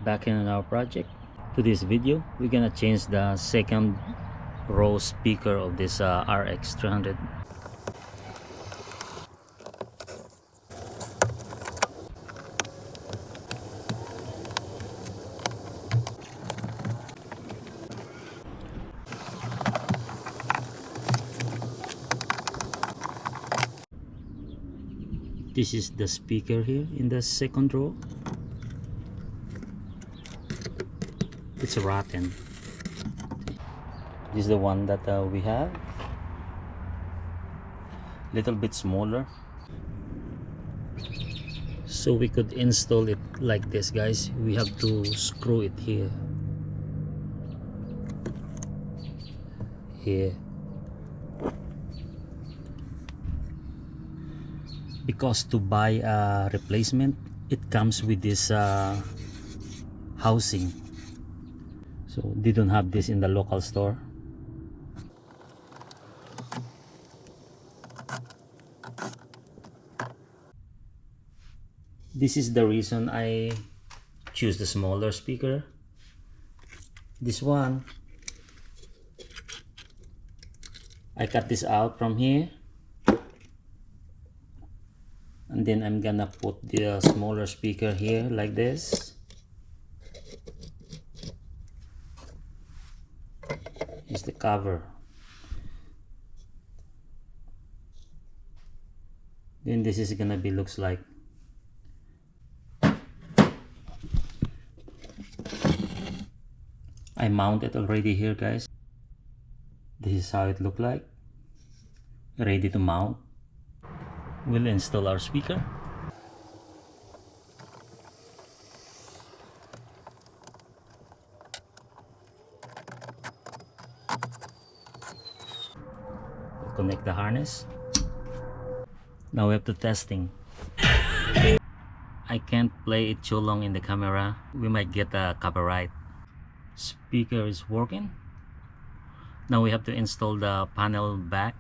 Back in our project. To this video, we're gonna change the second row speaker of this RX300. This is the speaker here in the second row. It's rotten. This is the one that we have. Little bit smaller. So we could install it like this, guys. We have to screw it here. Here. Because to buy a replacement, it comes with this housing. So they don't have this in the local store. This is the reason I choose the smaller speaker. This one, I cut this out from here, and then I'm gonna put the smaller speaker here like this. Here's the cover. Then this is gonna be looks like. I mounted already here, guys. This is how it look like. Ready to mount. We'll install our speaker. We'll connect the harness. Now we have to testing. I can't play it too long in the camera. We might get a copyright. Speaker is working. Now we have to install the panel back.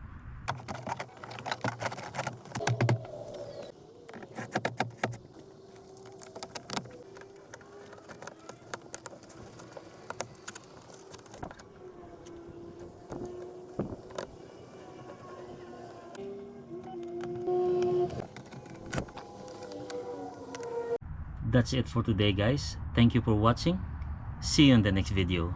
That's it for today, guys. Thank you for watching. See you in the next video.